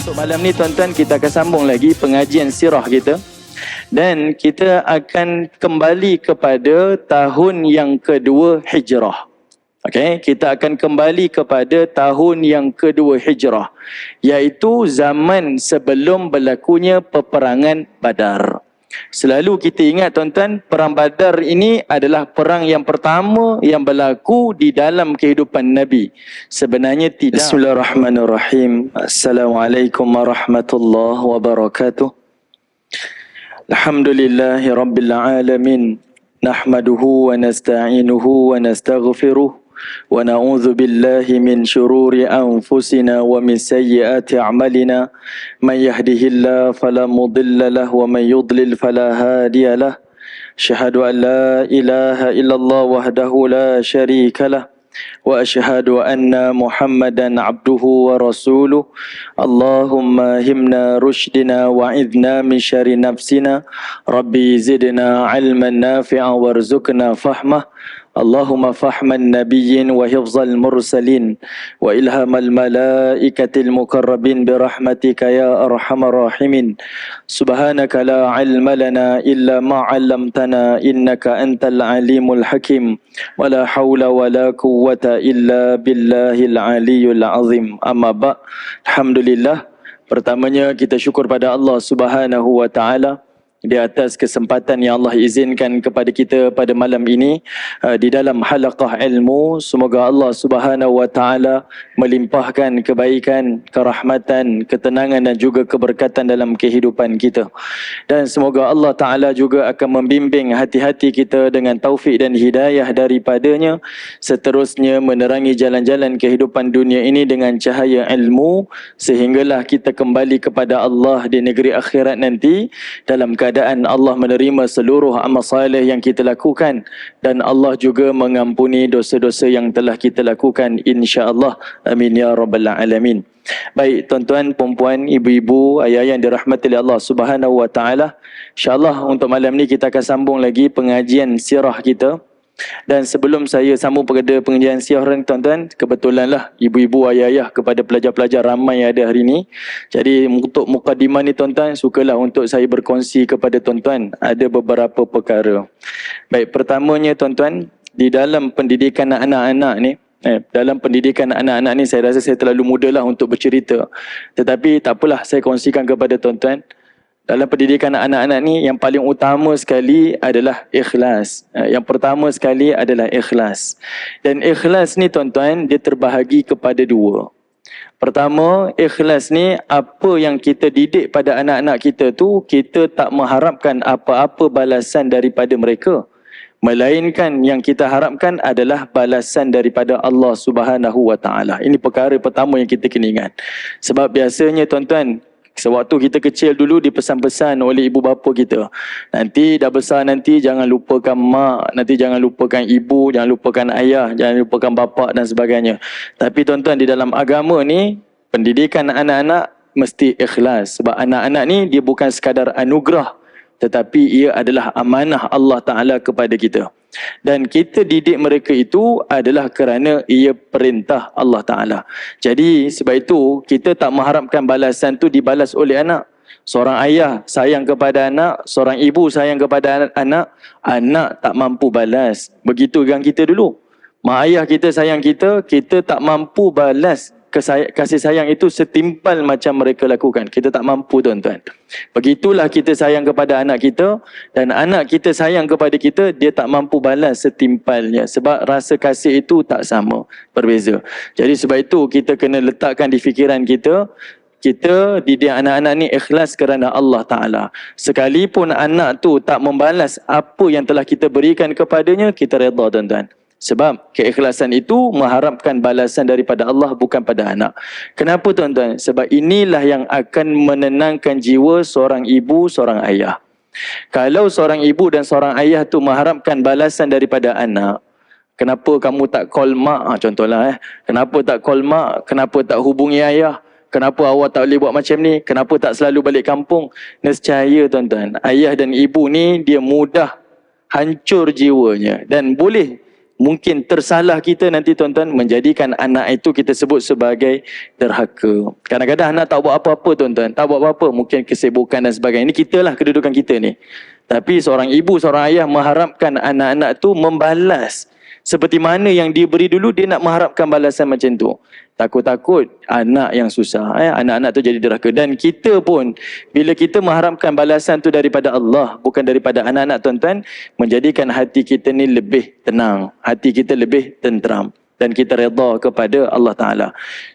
Untuk malam ni tuan-tuan, kita akan sambung lagi pengajian sirah kita. Dan kita akan kembali kepada tahun yang kedua Hijrah. Okey, kita akan kembali kepada tahun yang kedua Hijrah, iaitu zaman sebelum berlakunya peperangan Badar. Selalu kita ingat tuan-tuan, perang Badar ini adalah perang yang pertama yang berlaku di dalam kehidupan Nabi. Sebenarnya tidak. Bismillahirrahmanirrahim. Assalamualaikum warahmatullahi wabarakatuh. Alhamdulillahi rabbil alamin. Nahmaduhu wa nasta'inuhu wa nastaghfiruh. Wa na'udzu billahi min syururi anfusina wa min sayyiati a'malina. Man yahdihillahu fala mudilla lahu wa man yudlil fala hadiya lahu. Asyhadu an la ilaha illallah wahdahu la syarika lahu. Wa asyhadu anna Muhammadan abduhu wa rasuluh. Allahumma himna rushdina wa idna min syarri nafsina. Rabbi zidna ilman nafi'a warzuqna fahmah. Allahumma fahman nabiyyin wa hifzal mursalin wa ilhamal malaikatil mukarrabin birahmatika ya arhamar rahimin. Subhanaka la ilma lana illa ma 'allamtana innaka antal alimul hakim. Wa la haula wa la quwwata illa billahil aliyyul azim. Amma ba'. Alhamdulillah, pertamanya kita syukur pada Allah Subhanahu wa taala di atas kesempatan yang Allah izinkan kepada kita pada malam ini di dalam halaqah ilmu. Semoga Allah Subhanahu wa taala melimpahkan kebaikan, kerahmatan, ketenangan dan juga keberkatan dalam kehidupan kita. Dan semoga Allah taala juga akan membimbing hati-hati kita dengan taufik dan hidayah daripadanya, seterusnya menerangi jalan-jalan kehidupan dunia ini dengan cahaya ilmu, sehinggalah kita kembali kepada Allah di negeri akhirat nanti dalam keadaan Allah menerima seluruh amal saleh yang kita lakukan, dan Allah juga mengampuni dosa-dosa yang telah kita lakukan, insya-Allah. Amin ya rabbal alamin. Baik tuan-tuan, puan-puan, ibu-ibu, ayah-ayah yang dirahmati oleh Allah Subhanahu wa taala, insya-Allah untuk malam ni kita akan sambung lagi pengajian sirah kita. Dan sebelum saya sambung pada pengajian sirah ni tuan-tuan, kebetulanlah ibu-ibu, ayah-ayah kepada pelajar-pelajar ramai yang ada hari ini. Jadi untuk mukadimah ni tuan-tuan, sukalah untuk saya berkongsi kepada tuan-tuan ada beberapa perkara. Baik, pertamanya tuan-tuan, di dalam pendidikan anak-anak ni, dalam pendidikan anak-anak ni saya rasa saya terlalu muda lah untuk bercerita. Tetapi tak apalah, saya kongsikan kepada tuan-tuan. Dalam pendidikan anak-anak ni, yang paling utama sekali adalah ikhlas. Yang pertama sekali adalah ikhlas. Dan ikhlas ni tuan-tuan, dia terbahagi kepada dua. Pertama, ikhlas ni, apa yang kita didik pada anak-anak kita tu, kita tak mengharapkan apa-apa balasan daripada mereka. Melainkan yang kita harapkan adalah balasan daripada Allah Subhanahu wa taala. Ini perkara pertama yang kita kena ingat. Sebab biasanya tuan-tuan, sewaktu kita kecil dulu dipesan-pesan oleh ibu bapa kita, nanti dah besar nanti jangan lupakan mak, nanti jangan lupakan ibu, jangan lupakan ayah, jangan lupakan bapa dan sebagainya. Tapi tuan-tuan, di dalam agama ni, pendidikan anak-anak mesti ikhlas. Sebab anak-anak ni dia bukan sekadar anugerah, tetapi ia adalah amanah Allah Ta'ala kepada kita. Dan kita didik mereka itu adalah kerana ia perintah Allah Ta'ala. Jadi sebab itu kita tak mengharapkan balasan tu dibalas oleh anak. Seorang ayah sayang kepada anak, seorang ibu sayang kepada anak, anak tak mampu balas. Begitu dengan kita dulu. Mak ayah kita sayang kita, kita tak mampu balas kasih sayang itu setimpal macam mereka lakukan. Kita tak mampu tuan-tuan. Begitulah kita sayang kepada anak kita, dan anak kita sayang kepada kita, dia tak mampu balas setimpalnya. Sebab rasa kasih itu tak sama, berbeza. Jadi sebab itu kita kena letakkan di fikiran kita, kita didik anak-anak ni ikhlas kerana Allah Ta'ala. Sekalipun anak tu tak membalas apa yang telah kita berikan kepadanya, kita redha tuan-tuan. Sebab keikhlasan itu mengharapkan balasan daripada Allah, bukan pada anak. Kenapa tuan-tuan? Sebab inilah yang akan menenangkan jiwa seorang ibu, seorang ayah. Kalau seorang ibu dan seorang ayah tu mengharapkan balasan daripada anak, kenapa kamu tak call mak? Contohlah kenapa tak call mak? Kenapa tak hubungi ayah? Kenapa awak tak boleh buat macam ni? Kenapa tak selalu balik kampung? Nescaya tuan-tuan, ayah dan ibu ni dia mudah hancur jiwanya, dan boleh mungkin tersalah kita nanti tuan-tuan menjadikan anak itu kita sebut sebagai derhaka. Kadang-kadang anak tak buat apa-apa tuan-tuan, tak buat apa-apa, mungkin kesibukan dan sebagainya. Ini kita lah kedudukan kita ni. Tapi seorang ibu, seorang ayah mengharapkan anak-anak tu membalas seperti mana yang dia beri dulu, dia nak mengharapkan balasan macam tu. Takut-takut anak yang susah, anak-anak tu jadi derhaka. Dan kita pun bila kita mengharapkan balasan tu daripada Allah, bukan daripada anak-anak tuan-tuan, menjadikan hati kita ni lebih tenang, hati kita lebih tenteram, dan kita redha kepada Allah Ta'ala.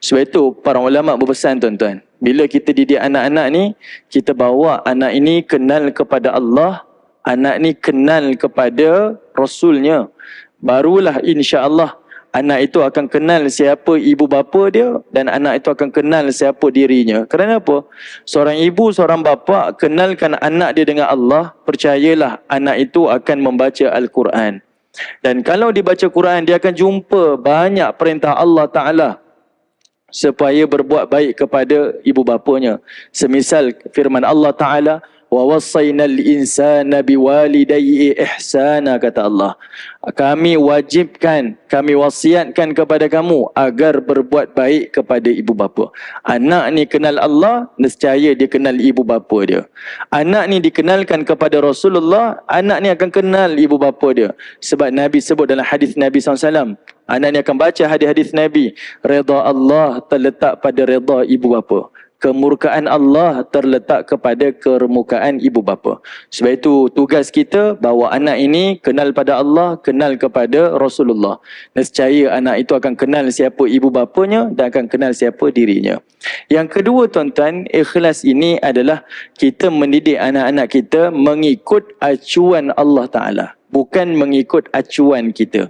Sebab itu para ulama berpesan tuan-tuan, bila kita didik anak-anak ni, kita bawa anak ini kenal kepada Allah, anak ni kenal kepada Rasulnya. Barulah insya-Allah anak itu akan kenal siapa ibu bapa dia, dan anak itu akan kenal siapa dirinya. Kerana apa? Seorang ibu, seorang bapa kenalkan anak dia dengan Allah, percayalah anak itu akan membaca Al-Quran. Dan kalau dibaca Quran, dia akan jumpa banyak perintah Allah Ta'ala supaya berbuat baik kepada ibu bapanya. Semisal firman Allah Ta'ala, wa wassaynal insana biwalidayhi ihsana, kata Allah. Kami wajibkan, kami wasiatkan kepada kamu agar berbuat baik kepada ibu bapa. Anak ni kenal Allah, nescaya dia kenal ibu bapa dia. Anak ni dikenalkan kepada Rasulullah, anak ni akan kenal ibu bapa dia. Sebab Nabi sebut dalam hadis Nabi SAW, anak ni akan baca hadis-hadis Nabi, redha Allah terletak pada redha ibu bapa, kemurkaan Allah terletak kepada kemukaan ibu bapa. Sebab itu tugas kita bawa anak ini kenal pada Allah, kenal kepada Rasulullah. Nescaya anak itu akan kenal siapa ibu bapanya dan akan kenal siapa dirinya. Yang kedua tuan-tuan, ikhlas ini adalah kita mendidik anak-anak kita mengikut acuan Allah Ta'ala, bukan mengikut acuan kita.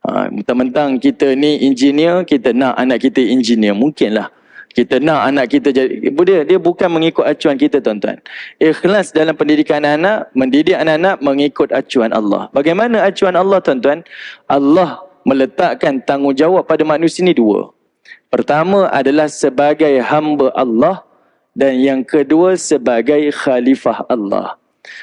Mentang-mentang kita ni engineer, kita nak anak kita engineer, mungkinlah. Kita nak anak kita jadi, dia bukan mengikut acuan kita tuan-tuan. Ikhlas dalam pendidikan anak, mendidik anak-anak mengikut acuan Allah. Bagaimana acuan Allah tuan-tuan? Allah meletakkan tanggungjawab pada manusia ni dua. Pertama adalah sebagai hamba Allah, dan yang kedua sebagai khalifah Allah.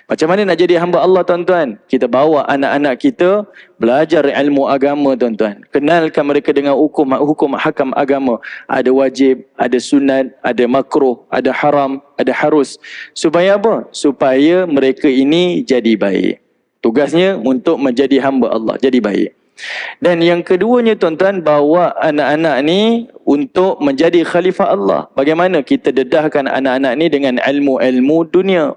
Macam mana nak jadi hamba Allah tuan-tuan? Kita bawa anak-anak kita belajar ilmu agama tuan-tuan. Kenalkan mereka dengan hukum hakam agama. Ada wajib, ada sunat, ada makruh, ada haram, ada harus. Supaya apa? Supaya mereka ini jadi baik. Tugasnya untuk menjadi hamba Allah, jadi baik. Dan yang keduanya tuan-tuan, bawa anak-anak ni untuk menjadi khalifah Allah. Bagaimana kita dedahkan anak-anak ni dengan ilmu-ilmu dunia.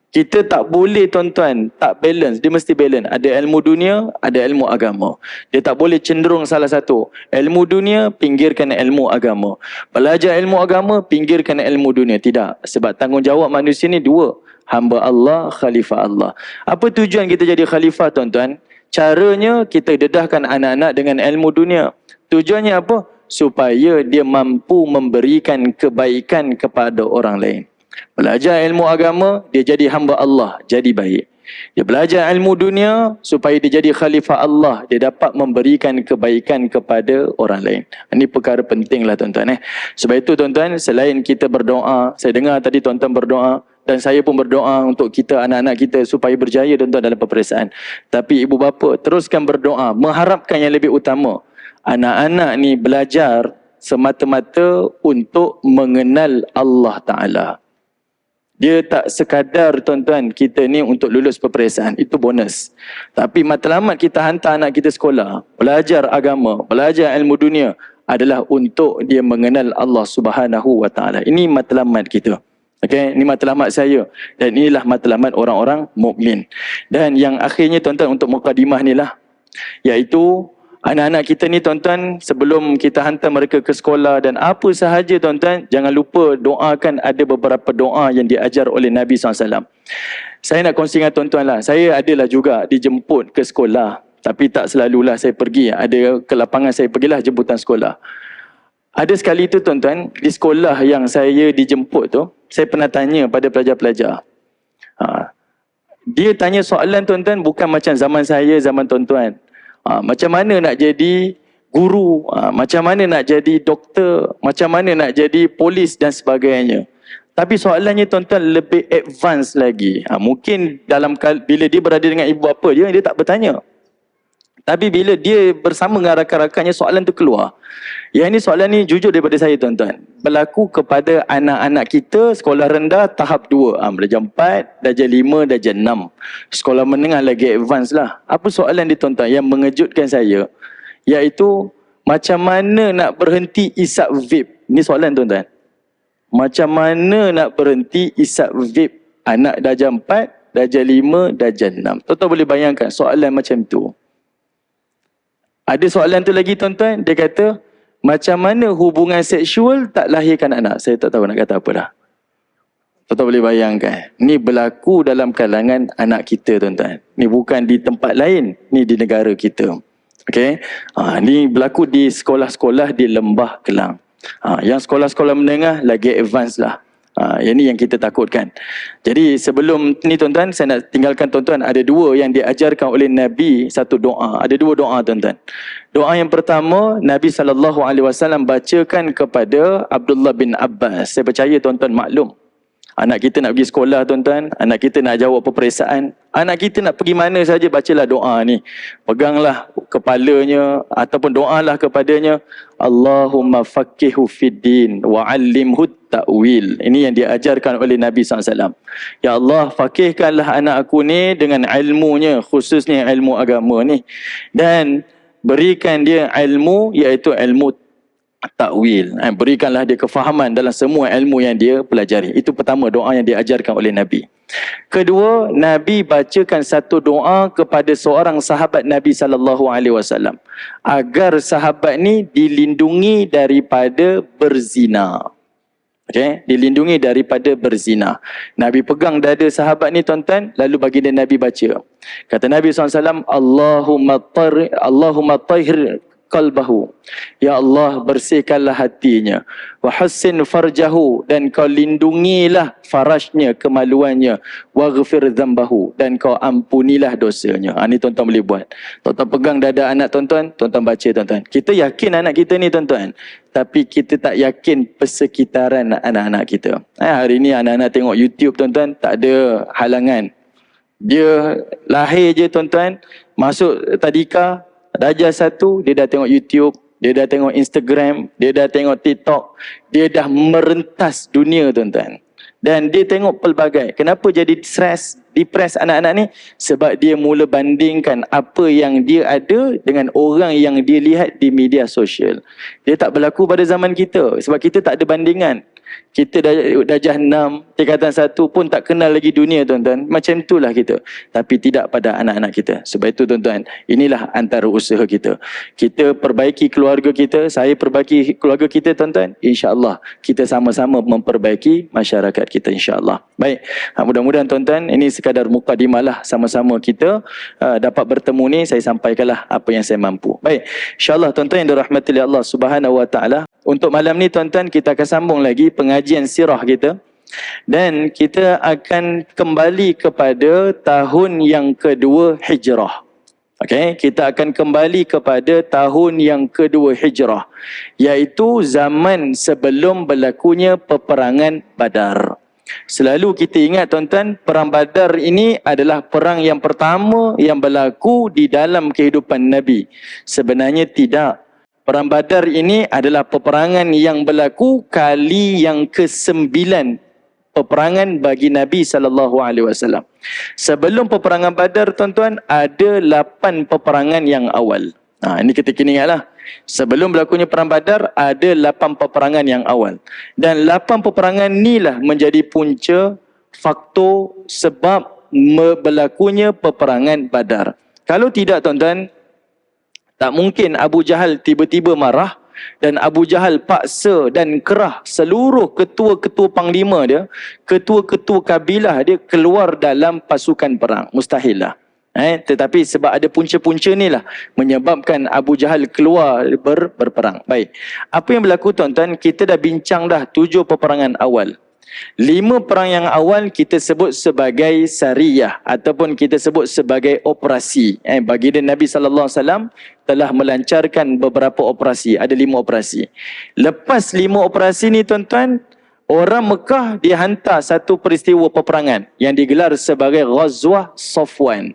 Kita tak boleh tuan-tuan, tak balance. Dia mesti balance. Ada ilmu dunia, ada ilmu agama. Dia tak boleh cenderung salah satu. Ilmu dunia, pinggirkan ilmu agama. Belajar ilmu agama, pinggirkan ilmu dunia. Tidak. Sebab tanggungjawab manusia ni dua. Hamba Allah, khalifah Allah. Apa tujuan kita jadi khalifah tuan-tuan? Caranya kita dedahkan anak-anak dengan ilmu dunia. Tujuannya apa? Supaya dia mampu memberikan kebaikan kepada orang lain. Belajar ilmu agama, dia jadi hamba Allah, jadi baik. Dia belajar ilmu dunia supaya dia jadi khalifah Allah, dia dapat memberikan kebaikan kepada orang lain. Ini perkara pentinglah tuan-tuan. Sebab itu tuan-tuan, selain kita berdoa, saya dengar tadi tuan-tuan berdoa, dan saya pun berdoa untuk kita, anak-anak kita supaya berjaya tuan-tuan dalam peperiksaan. Tapi ibu bapa teruskan berdoa, mengharapkan yang lebih utama. Anak-anak ni belajar semata-mata untuk mengenal Allah Ta'ala. Dia tak sekadar tuan-tuan kita ni untuk lulus peperiksaan, itu bonus. Tapi matlamat kita hantar anak kita sekolah, belajar agama, belajar ilmu dunia adalah untuk dia mengenal Allah Subhanahu Wa Taala. Ini matlamat kita. Okey, ini matlamat saya, dan inilah matlamat orang-orang mukmin. Dan yang akhirnya tuan-tuan untuk mukadimah ni lah, iaitu anak-anak kita ni tuan-tuan, sebelum kita hantar mereka ke sekolah dan apa sahaja tuan-tuan, jangan lupa doakan. Ada beberapa doa yang diajar oleh Nabi SAW. Saya nak kongsi dengan tuan-tuan lah. Saya adalah juga dijemput ke sekolah, tapi tak selalulah saya pergi. Ada ke lapangan saya pergilah jemputan sekolah. Ada sekali tu tuan-tuan, di sekolah yang saya dijemput tu, saya pernah tanya pada pelajar-pelajar. Dia tanya soalan tuan-tuan bukan macam zaman saya, zaman tuan-tuan. Macam mana nak jadi guru, macam mana nak jadi doktor, macam mana nak jadi polis dan sebagainya. Tapi soalannya tuan-tuan lebih advance lagi. Mungkin bila dia berada dengan ibu bapa dia tak bertanya. Tapi bila dia bersama dengan rakan-rakannya, soalan tu keluar. Yang ini soalan ni jujur daripada saya tuan-tuan. Berlaku kepada anak-anak kita sekolah rendah tahap 2. Darjah 4, darjah 5, darjah 6. Sekolah menengah lagi advance lah. Apa soalan dia tuan-tuan yang mengejutkan saya? Iaitu macam mana nak berhenti isap vape? Ini soalan tuan-tuan. Macam mana nak berhenti isap vape? Anak darjah 4, darjah 5, darjah 6. Tuan-tuan boleh bayangkan soalan macam tu. Ada soalan tu lagi tuan-tuan, dia kata, macam mana hubungan seksual tak lahirkan anak? Saya tak tahu nak kata apa dah. Tuan-tuan boleh bayangkan. Ni berlaku dalam kalangan anak kita tuan-tuan. Ni bukan di tempat lain, ni di negara kita. Okey. Ni berlaku di sekolah-sekolah di Lembah Kelang. Yang sekolah-sekolah menengah lagi advance lah. Yang ni yang kita takutkan. Jadi sebelum ni tuan-tuan, saya nak tinggalkan tuan-tuan, ada dua yang diajarkan oleh Nabi, satu doa. Ada dua doa tuan-tuan. Doa yang pertama, Nabi SAW bacakan kepada Abdullah bin Abbas. Saya percaya tuan-tuan maklum. Anak kita nak pergi sekolah tuan-tuan, anak kita nak jawab peperiksaan, anak kita nak pergi mana saja, bacalah doa ni. Peganglah kepalanya ataupun doalah kepadanya, Allahumma faqihu fiddin wa 'allimhu ta'wil. Ini yang diajarkan oleh Nabi SAW. Ya Allah, faqihkanlah anak aku ni dengan ilmunya, khususnya ilmu agama ni, dan berikan dia ilmu, iaitu ilmu takwil. Berikanlah dia kefahaman dalam semua ilmu yang dia pelajari. Itu pertama doa yang diajarkan oleh Nabi. Kedua, Nabi bacakan satu doa kepada seorang sahabat Nabi SAW agar sahabat ni dilindungi daripada berzina. Okey, dilindungi daripada berzina. Nabi pegang dada sahabat ni tuan-tuan, lalu baginda Nabi baca. Kata Nabi SAW, Allahumma tahhir qalbahu. Ya Allah, bersihkanlah hatinya. Wa hassin farjahu, dan kau lindungilah farajnya, kemaluannya. Wa ghafir dzambahu, dan kau ampunilah dosanya. Ini tuan-tuan boleh buat. Tuan-tuan pegang dada anak tuan-tuan, tuan-tuan baca tuan-tuan. Kita yakin anak kita ni tuan-tuan, tapi kita tak yakin persekitaran anak-anak kita. Hari ni anak-anak tengok YouTube tuan-tuan, tak ada halangan. Dia lahir je tuan-tuan, masuk tadika, darjah 1, dia dah tengok YouTube, dia dah tengok Instagram, dia dah tengok TikTok, dia dah merentas dunia tuan-tuan. Dan dia tengok pelbagai. Kenapa jadi stres, depres anak-anak ni? Sebab dia mula bandingkan apa yang dia ada dengan orang yang dia lihat di media sosial. Dia tak berlaku pada zaman kita, sebab kita tak ada bandingan. Kita darjah 6, tingkatan 1 pun tak kenal lagi dunia tuan-tuan. Macam itulah kita. Tapi tidak pada anak-anak kita. Sebab itu tuan-tuan, inilah antara usaha kita. Kita perbaiki keluarga kita, saya perbaiki keluarga kita tuan-tuan. InsyaAllah kita sama-sama memperbaiki masyarakat kita insyaAllah. Baik, mudah-mudahan tuan-tuan, ini sekadar mukadimah lah, sama-sama kita dapat bertemu ni, saya sampaikanlah apa yang saya mampu. Baik, insyaAllah tuan-tuan yang dirahmati oleh Allah Subhanahu Wa Taala, untuk malam ni tuan-tuan, kita akan sambung lagi pengajian sirah kita. Dan kita akan kembali kepada tahun yang kedua Hijrah. Okey, kita akan kembali kepada tahun yang kedua Hijrah, iaitu zaman sebelum berlakunya peperangan Badar. Selalu kita ingat tuan-tuan, perang Badar ini adalah perang yang pertama yang berlaku di dalam kehidupan Nabi. Sebenarnya tidak. Perang Badar ini adalah peperangan yang berlaku kali yang ke-9 peperangan bagi Nabi SAW. Sebelum peperangan Badar tuan-tuan, ada 8 peperangan yang awal. Ini kita kena ingatlah. Sebelum berlakunya perang Badar, ada 8 peperangan yang awal. Dan 8 peperangan inilah menjadi punca faktor sebab berlakunya peperangan Badar. Kalau tidak tuan-tuan, tak mungkin Abu Jahal tiba-tiba marah dan Abu Jahal paksa dan kerah seluruh ketua-ketua panglima dia, ketua-ketua kabilah dia keluar dalam pasukan perang. Mustahil lah. Tetapi sebab ada punca-punca ni lah menyebabkan Abu Jahal keluar berperang. Baik. Apa yang berlaku tuan-tuan? Kita dah bincang dah 7 peperangan awal. 5 perang yang awal kita sebut sebagai sariyah ataupun kita sebut sebagai operasi. Baginda Nabi SAW telah melancarkan beberapa operasi. Ada 5 operasi. Lepas 5 operasi ni tuan-tuan, orang Mekah dihantar satu peristiwa peperangan yang digelar sebagai Ghazwah Safwan.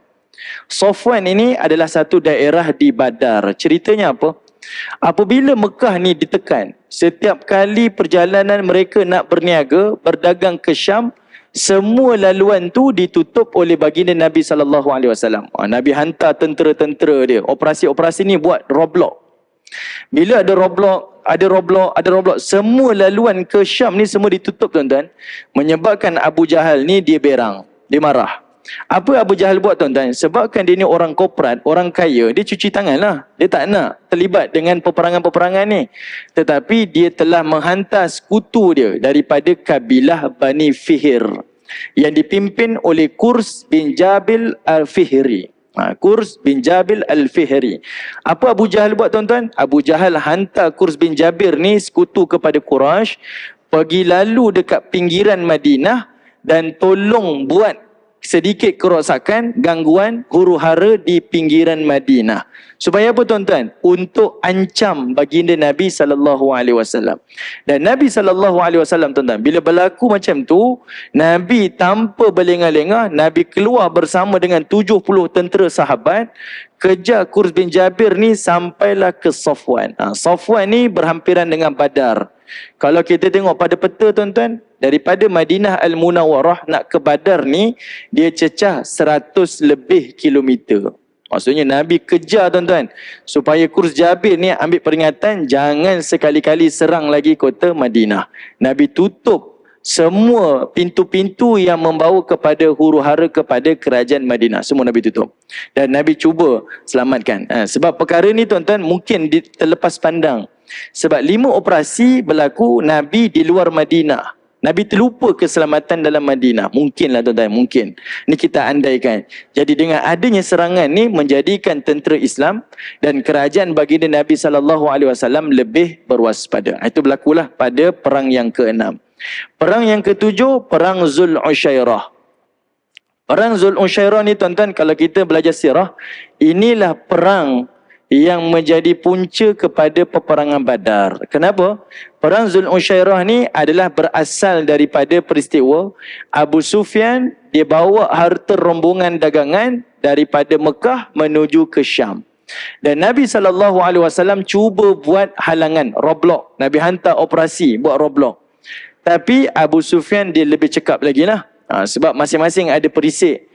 Safwan ini adalah satu daerah di Badar. Ceritanya apa? Apabila Mekah ni ditekan, setiap kali perjalanan mereka nak berniaga, berdagang ke Syam, semua laluan tu ditutup oleh baginda Nabi SAW. Nabi hantar tentera-tentera dia. Operasi-operasi ni buat roadblock. Bila ada roadblock, semua laluan ke Syam ni semua ditutup, tuan-tuan. Menyebabkan Abu Jahal ni dia berang, dia marah. Apa Abu Jahal buat, tuan-tuan? Sebabkan dia ni orang korporat, orang kaya, dia cuci tangan lah. Dia tak nak terlibat dengan peperangan-peperangan ni. Tetapi dia telah menghantar sekutu dia daripada kabilah Bani Fihr yang dipimpin oleh Qurs bin Jabil Al-Fihri. Qurs bin Jabil Al-Fihri. Apa Abu Jahal buat, tuan-tuan? Abu Jahal hantar Qurs bin Jabir ni sekutu kepada Quraisy, pergi lalu dekat pinggiran Madinah dan tolong buat sedikit kerosakan, gangguan, huru-hara di pinggiran Madinah. Supaya apa, tuan-tuan? Untuk ancam baginda Nabi SAW. Dan Nabi SAW, tuan-tuan, bila berlaku macam tu, Nabi tanpa berlengah-lengah, Nabi keluar bersama dengan 70 tentera sahabat, kejar Qurs bin Jabir ni sampailah ke Safwan. Safwan ni berhampiran dengan Badar. Kalau kita tengok pada peta, tuan-tuan, daripada Madinah Al-Munawwarah nak ke Badar ni, dia cecah 100 lebih kilometer. Maksudnya Nabi kejar, tuan-tuan, supaya Qurs Jabir ni ambil peringatan, jangan sekali-kali serang lagi kota Madinah. Nabi tutup semua pintu-pintu yang membawa kepada huru-hara kepada kerajaan Madinah. Semua Nabi tutup. Dan Nabi cuba selamatkan. Sebab perkara ni, tuan-tuan, mungkin terlepas pandang. Sebab 5 operasi berlaku Nabi di luar Madinah. Nabi terlupa keselamatan dalam Madinah. Mungkinlah, tuan-tuan, mungkin. Ni kita andaikan. Jadi dengan adanya serangan ni menjadikan tentera Islam dan kerajaan baginda Nabi SAW lebih berwaspada. Itu berlakulah pada perang yang ke-6. Perang yang ke-7, perang Zul Ushairah. Perang Zul Ushairah ni, tuan-tuan, kalau kita belajar sirah, inilah perang yang menjadi punca kepada peperangan Badar. Kenapa? Perang Zul Ushairah ni adalah berasal daripada peristiwa Abu Sufyan dia bawa harta rombongan dagangan daripada Mekah menuju ke Syam. Dan Nabi SAW cuba buat halangan, roadblock. Nabi hantar operasi buat roadblock. Tapi Abu Sufyan dia lebih cekap lagi lah. Sebab masing-masing ada perisik.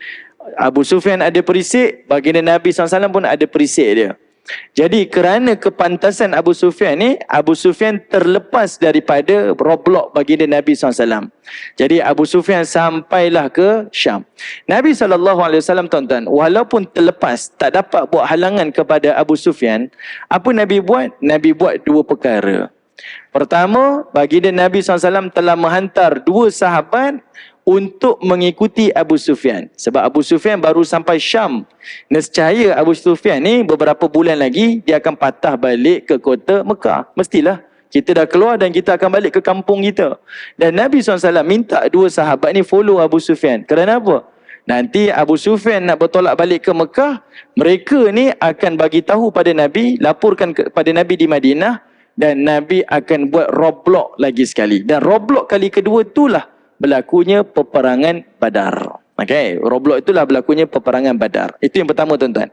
Abu Sufyan ada perisik, baginda Nabi SAW pun ada perisik dia. Jadi kerana kepantasan Abu Sufyan ni, Abu Sufyan terlepas daripada roadblock baginda Nabi SAW. Jadi Abu Sufyan sampailah ke Syam. Nabi SAW, tuan-tuan, walaupun terlepas, tak dapat buat halangan kepada Abu Sufyan, apa Nabi buat? Nabi buat 2 perkara. Pertama, baginda Nabi SAW telah menghantar 2 sahabat untuk mengikuti Abu Sufyan. Sebab Abu Sufyan baru sampai Syam. Nescaya Abu Sufyan ni beberapa bulan lagi dia akan patah balik ke kota Mekah. Mestilah. Kita dah keluar dan kita akan balik ke kampung kita. Dan Nabi SAW minta 2 sahabat ni follow Abu Sufyan. Kerana apa? Nanti Abu Sufyan nak bertolak balik ke Mekah, mereka ni akan bagi tahu pada Nabi, laporkan kepada Nabi di Madinah, dan Nabi akan buat roadblock lagi sekali. Dan roadblock kali kedua itulah berlakunya peperangan Badar. Okey, roadblock itulah berlakunya peperangan Badar. Itu yang pertama, tuan-tuan.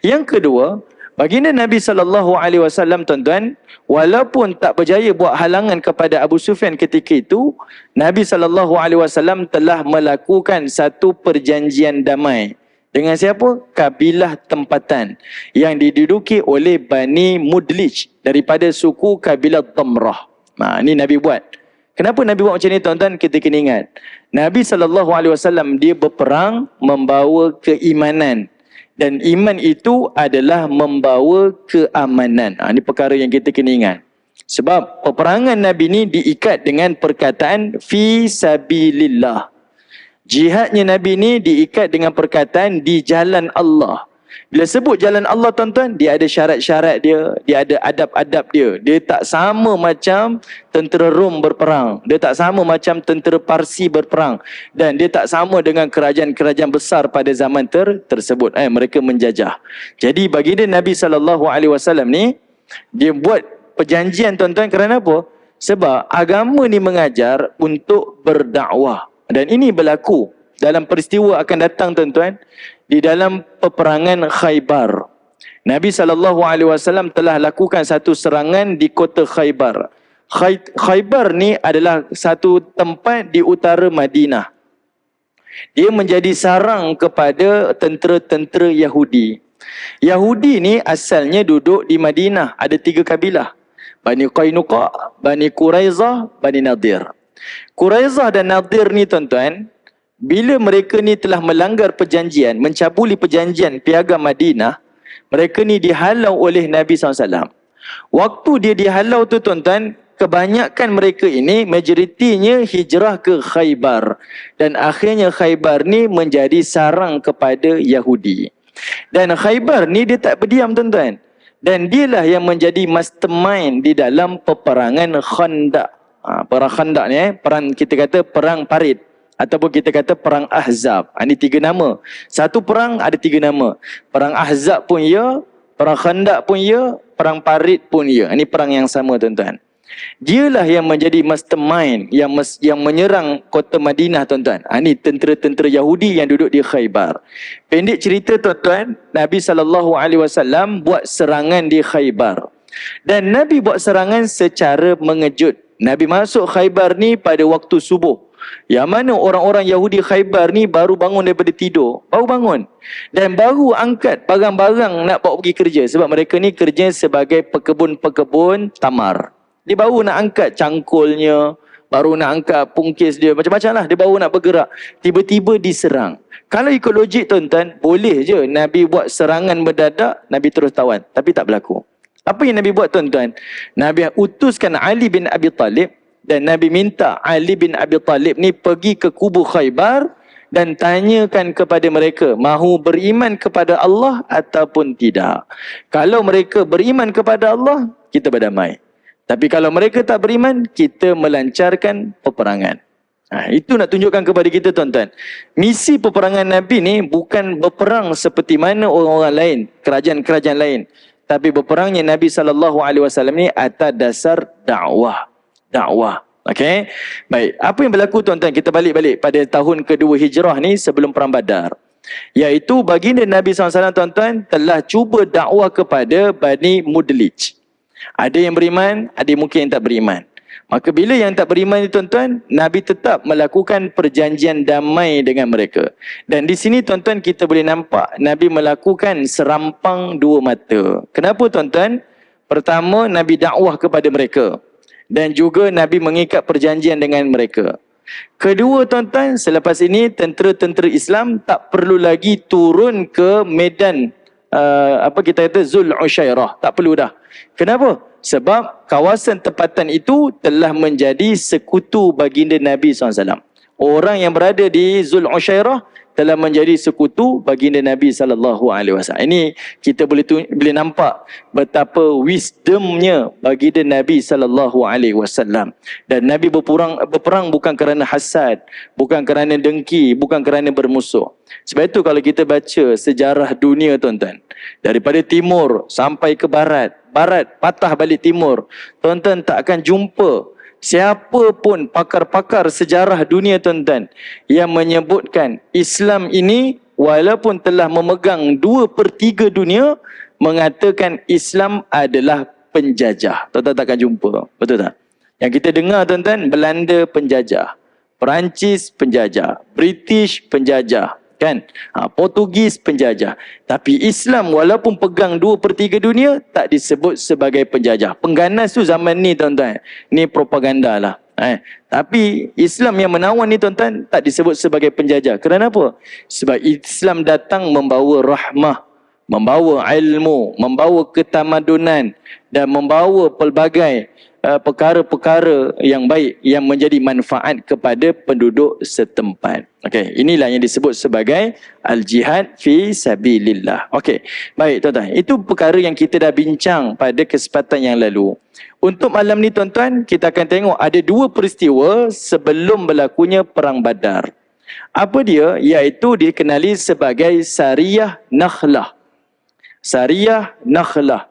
Yang kedua, baginda Nabi SAW, tuan-tuan, walaupun tak berjaya buat halangan kepada Abu Sufyan ketika itu, Nabi SAW telah melakukan satu perjanjian damai. Dengan siapa? Kabilah tempatan yang diduduki oleh Bani Mudlij daripada suku kabilah Damrah. Ini Nabi buat. Kenapa Nabi buat macam ni, tuan-tuan? Kita kena ingat. Nabi SAW dia berperang membawa keimanan. Dan iman itu adalah membawa keamanan. Ini perkara yang kita kena ingat. Sebab peperangan Nabi ni diikat dengan perkataan fi sabilillah. Jihadnya Nabi ni diikat dengan perkataan di jalan Allah. Bila sebut jalan Allah, tuan-tuan, dia ada syarat-syarat dia, dia ada adab-adab dia. Dia tak sama macam tentera Rom berperang. Dia tak sama macam tentera Parsi berperang. Dan dia tak sama dengan kerajaan-kerajaan besar pada zaman tersebut. Mereka menjajah. Jadi baginda Nabi SAW ni, dia buat perjanjian, tuan-tuan, kerana apa? Sebab agama ni mengajar untuk berdakwah. Dan ini berlaku dalam peristiwa akan datang, tuan-tuan. di dalam peperangan Khaybar. Nabi SAW telah lakukan satu serangan di kota Khaybar. Khaybar ni adalah satu tempat di utara Madinah. Dia menjadi sarang kepada tentera-tentera Yahudi. Yahudi ni asalnya duduk di Madinah. Ada 3 kabilah. Bani Qainuqa, Bani Quraizah, Bani Nadir. Quraizah dan Nadir ni tuan-tuan, bila mereka ni telah melanggar perjanjian, mencabuli perjanjian piagam Madinah, mereka ni dihalau oleh Nabi SAW. Waktu dia dihalau tu tuan-tuan, kebanyakan mereka ini, majoritinya hijrah ke Khaybar. Dan akhirnya Khaybar ni menjadi sarang kepada Yahudi. Dan Khaybar ni dia tak berdiam tuan-tuan. Dan dialah yang menjadi mastermind di dalam peperangan Khandaq. Perang Khandaq ni perang, kita kata perang Parit. Ataupun kita kata perang Ahzab. Ini 3 nama. Satu perang ada 3 nama. Perang Ahzab pun ya, perang Khandaq pun ya, perang Parit pun ya. Ini perang yang sama tuan-tuan. Dialah yang menjadi mastermind yang menyerang kota Madinah tuan-tuan. Ini tentera-tentera Yahudi yang duduk di Khaybar. Pendek cerita tuan-tuan, Nabi SAW buat serangan di Khaybar. Dan Nabi buat serangan secara mengejut. Nabi masuk Khaybar ni pada waktu subuh. Yang mana orang-orang Yahudi Khaybar ni baru bangun daripada tidur. Baru bangun. Dan baru angkat barang-barang nak bawa pergi kerja. Sebab mereka ni kerja sebagai pekebun-pekebun tamar. Dia baru nak angkat cangkulnya, baru nak angkat pungkis dia, macam-macam lah. Dia baru nak bergerak. Tiba-tiba diserang. Kalau ikut logik tuan-tuan, boleh je Nabi buat serangan mendadak, Nabi terus tawan. Tapi tak berlaku. Apa yang Nabi buat tuan-tuan? Nabi utuskan Ali bin Abi Talib dan Nabi minta Ali bin Abi Talib ni pergi ke kubu Khaybar dan tanyakan kepada mereka, mahu beriman kepada Allah ataupun tidak. Kalau mereka beriman kepada Allah, kita berdamai. Tapi kalau mereka tak beriman, kita melancarkan peperangan. Itu nak tunjukkan kepada kita tuan-tuan. Misi peperangan Nabi ni bukan berperang seperti mana orang-orang lain, kerajaan-kerajaan lain. Tapi berperangnya Nabi SAW ni atas dasar dakwah. Dakwah. Okey. Baik. Apa yang berlaku tuan-tuan? Kita balik-balik pada tahun kedua Hijrah ni sebelum Perang Badar. Iaitu baginda Nabi SAW tuan-tuan telah cuba dakwah kepada Bani Mudlij. Ada yang beriman, ada yang mungkin yang tak beriman. Maka bila yang tak beriman ni tuan-tuan, Nabi tetap melakukan perjanjian damai dengan mereka. Dan di sini tuan-tuan kita boleh nampak Nabi melakukan serampang 2 mata. Kenapa tuan-tuan? Pertama, Nabi dakwah kepada mereka. Dan juga Nabi mengikat perjanjian dengan mereka. Kedua tuan-tuan, selepas ini tentera-tentera Islam tak perlu lagi turun ke medan kita kata Zul Ushairah. Tak perlu dah. Kenapa? Sebab kawasan tempatan itu telah menjadi sekutu baginda Nabi SAW. Orang yang berada di Zul Ushairah telah menjadi sekutu baginda Nabi SAW. Ini kita boleh nampak betapa wisdomnya baginda Nabi SAW. Dan Nabi berperang bukan kerana hasad, bukan kerana dengki, bukan kerana bermusuh. Sebab itu kalau kita baca sejarah dunia tuan-tuan, daripada timur sampai ke barat, barat patah balik timur, tuan-tuan tak akan jumpa siapa pun pakar-pakar sejarah dunia tuan-tuan yang menyebutkan Islam ini walaupun telah memegang 2/3 dunia, mengatakan Islam adalah penjajah. Tuan-tuan tak akan jumpa. Betul tak? Yang kita dengar tuan-tuan, Belanda penjajah, Perancis penjajah, British penjajah, kan? Portugis penjajah. Tapi Islam walaupun pegang 2/3 dunia, tak disebut sebagai penjajah. Pengganas tu zaman ni tuan-tuan. Ni propaganda lah. Tapi Islam yang menawan ni tuan-tuan tak disebut sebagai penjajah. Kerana apa? Sebab Islam datang membawa rahmah, membawa ilmu, membawa ketamadunan dan membawa pelbagai perkara-perkara yang baik yang menjadi manfaat kepada penduduk setempat. Okey, inilah yang disebut sebagai al-jihad fi sabilillah. Okey. Baik tuan-tuan, itu perkara yang kita dah bincang pada kesempatan yang lalu. Untuk malam ni tuan-tuan, kita akan tengok ada 2 peristiwa sebelum berlakunya perang Badar. Apa dia? Iaitu dikenali sebagai Sariyah Nakhlah. Sariyah Nakhlah.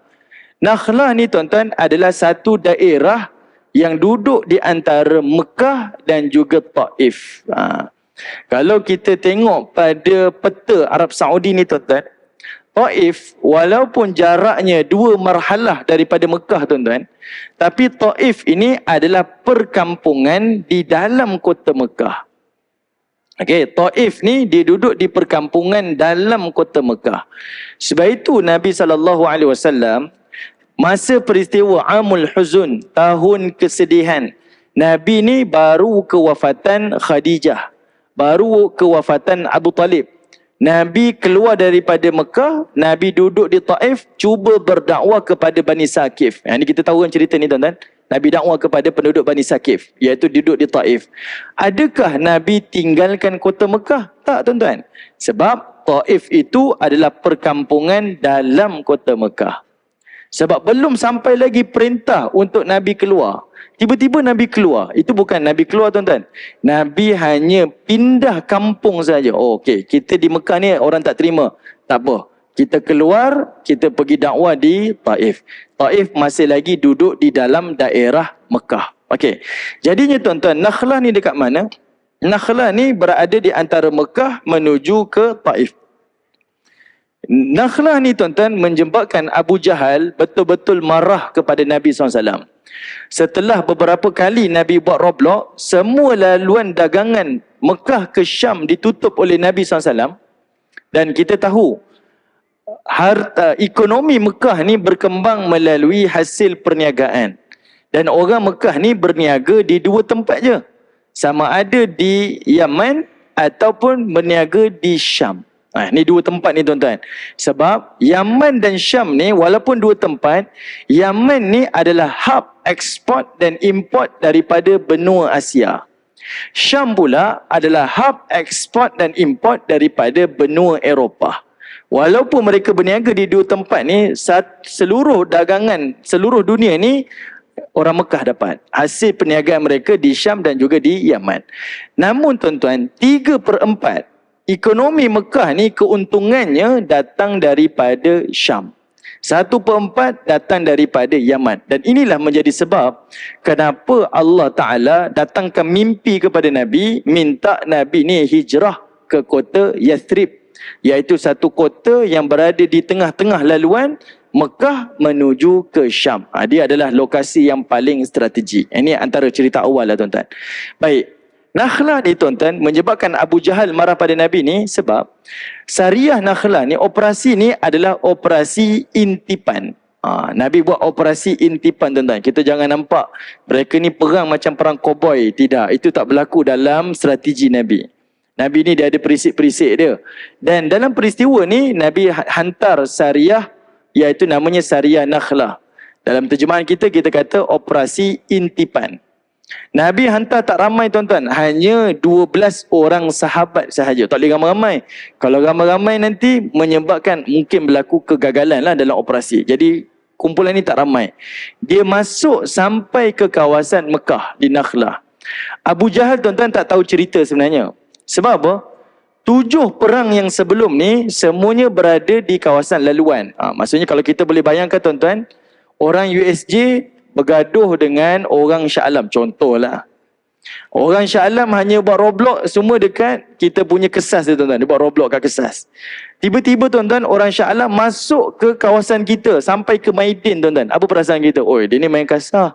Nakhlah ni tuan-tuan adalah satu daerah yang duduk di antara Mekah dan juga Taif. Kalau kita tengok pada peta Arab Saudi ni tuan-tuan, Taif walaupun jaraknya 2 marhalah daripada Mekah tuan-tuan, tapi Taif ini adalah perkampungan di dalam kota Mekah. Okey, Taif ni dia duduk di perkampungan dalam kota Mekah. Sebab itu Nabi SAW masa peristiwa Amul Huzun, tahun kesedihan, Nabi ni baru kewafatan Khadijah, baru kewafatan Abu Talib. Nabi keluar daripada Mekah, Nabi duduk di Taif, cuba berdakwah kepada Bani Saqif. Ini kita tahu kan cerita ni tuan-tuan. Nabi dakwah kepada penduduk Bani Saqif, iaitu duduk di Taif. Adakah Nabi tinggalkan kota Mekah? Tak tuan-tuan. Sebab Taif itu adalah perkampungan dalam kota Mekah. Sebab belum sampai lagi perintah untuk Nabi keluar. Tiba-tiba Nabi keluar. Itu bukan Nabi keluar tuan-tuan. Nabi hanya pindah kampung saja. Oh, okey, kita di Mekah ni orang tak terima. Tak apa. Kita keluar, kita pergi dakwah di Taif. Taif masih lagi duduk di dalam daerah Mekah. Okey. Jadinya tuan-tuan, Nakhlah ni dekat mana? Nakhlah ni berada di antara Mekah menuju ke Taif. Nakhlah ni tuan-tuan menyebabkan Abu Jahal betul-betul marah kepada Nabi SAW. Setelah beberapa kali Nabi buat roblok, semua laluan dagangan Mekah ke Syam ditutup oleh Nabi SAW. Dan kita tahu, ekonomi Mekah ni berkembang melalui hasil perniagaan. Dan orang Mekah ni berniaga di 2 tempat je. Sama ada di Yaman ataupun berniaga di Syam. Ni 2 tempat ni tuan-tuan. Sebab Yaman dan Syam ni walaupun 2 tempat, Yaman ni adalah hub ekspor dan import daripada benua Asia. Syam pula adalah hub ekspor dan import daripada benua Eropah. Walaupun mereka berniaga di 2 tempat ni, seluruh dagangan seluruh dunia ni orang Mekah dapat. Hasil perniagaan mereka di Syam dan juga di Yaman. Namun tuan-tuan, 3/4 ekonomi Mekah ni keuntungannya datang daripada Syam. 1/4 datang daripada Yaman. Dan inilah menjadi sebab kenapa Allah Ta'ala datangkan mimpi kepada Nabi, minta Nabi ni hijrah ke kota Yathrib, iaitu satu kota yang berada di tengah-tengah laluan Mekah menuju ke Syam. Dia adalah lokasi yang paling strategik. Ini antara cerita awal lah tuan-tuan. Baik. Nakhlah ni tuan-tuan menyebabkan Abu Jahal marah pada Nabi ni sebab Syariah Nakhlah ni, operasi ni adalah operasi intipan. Nabi buat operasi intipan tuan-tuan. Kita jangan nampak mereka ni perang macam perang koboi. Tidak, itu tak berlaku dalam strategi Nabi. Nabi ni dia ada perisik-perisik dia. Dan dalam peristiwa ni Nabi hantar Syariah, iaitu namanya Syariah Nakhlah. Dalam terjemahan kita kata operasi intipan. Nabi hantar tak ramai tuan-tuan, hanya 12 orang sahabat sahaja. Tak boleh ramai-ramai. Kalau ramai-ramai nanti menyebabkan mungkin berlaku kegagalan lah dalam operasi. Jadi kumpulan ni tak ramai. Dia masuk sampai ke kawasan Mekah di Nakhlah. Abu Jahal tuan-tuan tak tahu cerita sebenarnya. Sebab apa? 7 perang yang sebelum ni semuanya berada di kawasan laluan. Maksudnya kalau kita boleh bayangkan tuan-tuan, orang USJ bergaduh dengan orang Shah Alam, contohlah. Orang Shah Alam hanya buat roblok semua dekat kita punya Kesas dia tuan-tuan. Dia buat roblok kat Kesas. Tiba-tiba tuan-tuan, orang Shah Alam masuk ke kawasan kita, sampai ke Maidin tuan-tuan. Apa perasaan kita? Oi, dia ni main kasar.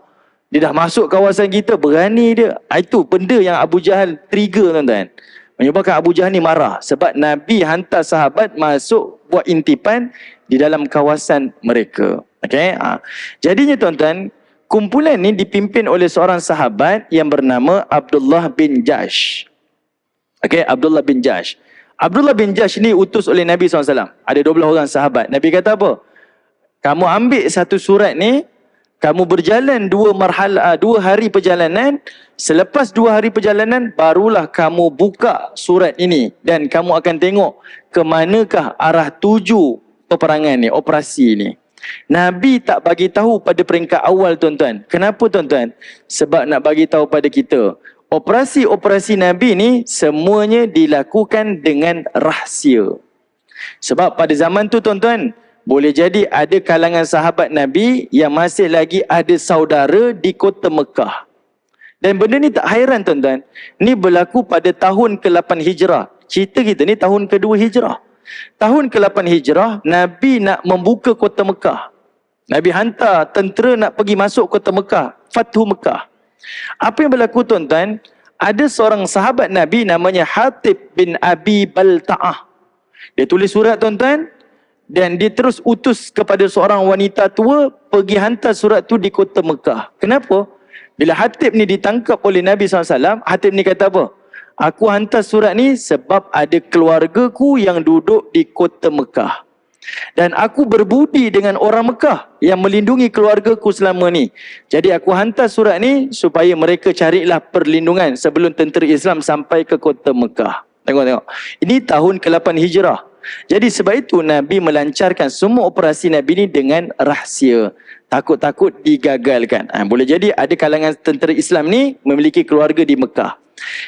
Dia dah masuk kawasan kita, berani dia. Itu benda yang Abu Jahal trigger tuan-tuan. Menyebabkan Abu Jahal ni marah. Sebab Nabi hantar sahabat masuk buat intipan di dalam kawasan mereka. Okay? Jadinya tuan-tuan, kumpulan ni dipimpin oleh seorang sahabat yang bernama Abdullah bin Jahsh. Okey, Abdullah bin Jahsh. Abdullah bin Jahsh ni utus oleh Nabi SAW. Ada 12 orang sahabat. Nabi kata apa? Kamu ambil satu surat ni, kamu berjalan 2 hari perjalanan. Selepas 2 hari perjalanan, barulah kamu buka surat ini. Dan kamu akan tengok ke manakah arah tuju peperangan ni, operasi ni. Nabi tak bagi tahu pada peringkat awal tuan-tuan. Kenapa tuan-tuan? Sebab nak bagi tahu pada kita, operasi-operasi Nabi ni semuanya dilakukan dengan rahsia. Sebab pada zaman tu tuan-tuan, boleh jadi ada kalangan sahabat Nabi yang masih lagi ada saudara di kota Mekah. Dan benda ni tak hairan tuan-tuan. Ni berlaku pada tahun ke-8 Hijrah. Cerita kita ni tahun ke-2 Hijrah. Tahun ke-8 Hijrah, Nabi nak membuka kota Mekah. Nabi hantar tentera nak pergi masuk kota Mekah. Fathu Mekah. Apa yang berlaku tuan-tuan? Ada seorang sahabat Nabi namanya Hatib bin Abi Balta'ah. Dia tulis surat tuan-tuan. Dan dia terus utus kepada seorang wanita tua pergi hantar surat tu di kota Mekah. Kenapa? Bila Hatib ni ditangkap oleh Nabi SAW, Hatib ni kata apa? Aku hantar surat ni sebab ada keluargaku yang duduk di kota Mekah. Dan aku berbudi dengan orang Mekah yang melindungi keluargaku selama ni. Jadi aku hantar surat ni supaya mereka carilah perlindungan sebelum tentera Islam sampai ke kota Mekah. Tengok-tengok. Ini tahun ke-8 Hijrah. Jadi sebab itu Nabi melancarkan semua operasi Nabi ni dengan rahsia. Takut-takut digagalkan. Boleh jadi ada kalangan tentera Islam ni memiliki keluarga di Mekah.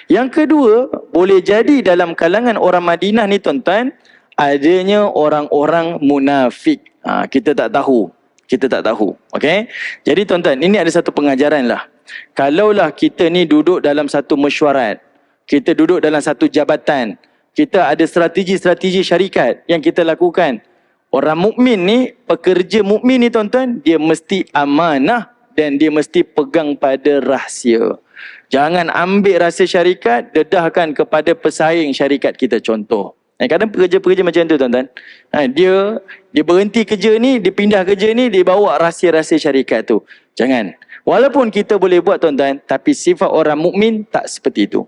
Yang kedua, boleh jadi dalam kalangan orang Madinah ni tuan-tuan, adanya orang-orang munafik. Kita tak tahu. Kita tak tahu. Okay? Jadi tuan-tuan, ini ada satu pengajaran lah. Kalaulah kita ni duduk dalam satu mesyuarat, kita duduk dalam satu jabatan, kita ada strategi-strategi syarikat yang kita lakukan. Orang mukmin ni, pekerja mukmin ni tuan-tuan, dia mesti amanah dan dia mesti pegang pada rahsia. Jangan ambil rahsia syarikat, dedahkan kepada pesaing syarikat kita, contoh. Kadang pekerja-pekerja macam tu tuan-tuan. Dia berhenti kerja ni, dia pindah kerja ni, dia bawa rahsia-rahsia syarikat tu. Jangan. Walaupun kita boleh buat tuan-tuan, tapi sifat orang mukmin tak seperti itu.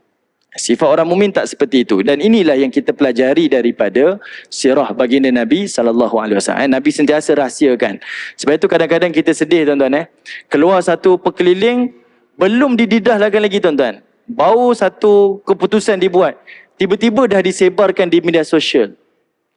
Sifat orang mukmin tak seperti itu. Dan inilah yang kita pelajari daripada sirah baginda Nabi SAW. Nabi sentiasa rahsiakan. Sebab itu kadang-kadang kita sedih tuan-tuan. Keluar satu perkeliling, belum dididahkan lagi tuan-tuan. Baru satu keputusan dibuat. Tiba-tiba dah disebarkan di media sosial.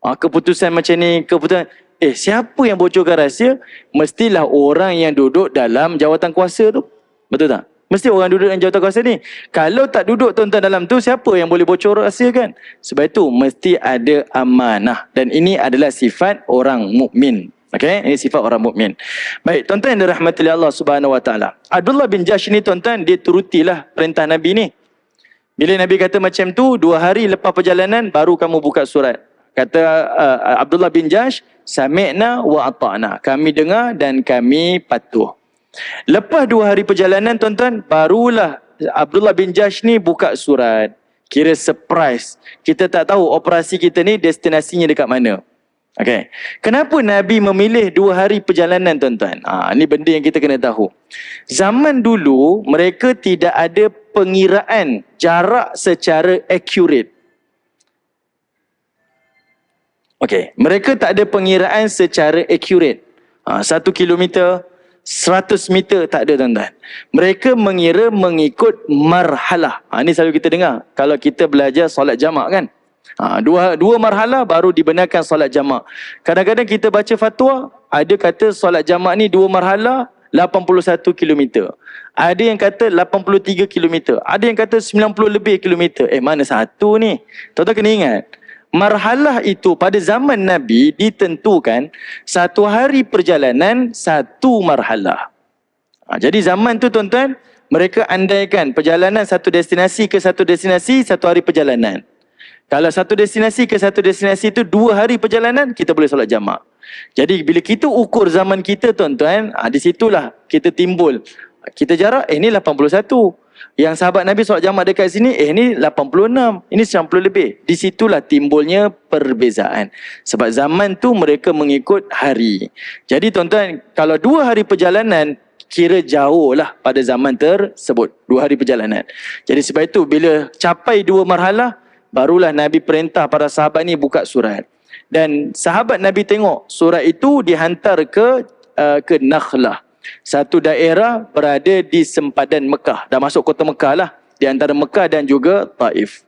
Keputusan macam ni, keputusan. Siapa yang bocorkan rahsia? Mestilah orang yang duduk dalam jawatan kuasa tu. Betul tak? Mesti orang duduk dalam jawatan kuasa ni. Kalau tak duduk tuan-tuan dalam tu, siapa yang boleh bocor rahsia kan? Sebab itu mesti ada amanah. Dan ini adalah sifat orang mukmin. Okay? Ini sifat orang mukmin. Baik, tuan-tuan yang dirahmati Allah Subhanahu Wa Taala. Abdullah bin Jahsh ni tuan-tuan, dia turutilah perintah Nabi ni. Bila Nabi kata macam tu, 2 hari lepas perjalanan baru kamu buka surat. Kata Abdullah bin Jahsh, sami'na wa ata'na. Kami dengar dan kami patuh. Lepas 2 hari perjalanan tuan-tuan, barulah Abdullah bin Jahsh ni buka surat. Kira surprise. Kita tak tahu operasi kita ni destinasinya dekat mana. Okay. Kenapa Nabi memilih 2 hari perjalanan tuan-tuan? Ni benda yang kita kena tahu. Zaman dulu mereka tidak ada pengiraan jarak secara accurate. Okay. Mereka tak ada pengiraan secara accurate. 1 kilometer, 100 meter tak ada tuan-tuan. Mereka mengira mengikut marhalah. Ini selalu kita dengar kalau kita belajar solat jamak kan. Dua marhalah baru dibenarkan solat jamak. Kadang-kadang kita baca fatwa, ada kata solat jamak ni 2 marhalah 81 km. Ada yang kata 83 km. Ada yang kata 90 lebih kilometer. Mana satu ni? Tuan-tuan kena ingat. Marhalah itu pada zaman Nabi ditentukan 1 hari perjalanan 1 marhalah. Jadi zaman tu tuan-tuan, mereka andaikan perjalanan satu destinasi ke satu destinasi 1 hari perjalanan. Kalau satu destinasi ke satu destinasi itu 2 hari perjalanan, kita boleh solat jamak. Jadi bila kita ukur zaman kita tuan-tuan, di situlah kita timbul. Kita jarak, ni 81. Yang sahabat Nabi solat jamak dekat sini, ni 86. Ini 90 lebih. Di situlah timbulnya perbezaan. Sebab zaman tu mereka mengikut hari. Jadi tuan-tuan, kalau 2 hari perjalanan, kira jauh lah pada zaman tersebut. 2 hari perjalanan. Jadi sebab itu bila capai 2 marhalah, barulah Nabi perintah para sahabat ni buka surat. Dan sahabat Nabi tengok surat itu dihantar ke Nakhlah. Satu daerah berada di sempadan Mekah. Dah masuk kota Mekah lah. Di antara Mekah dan juga Taif.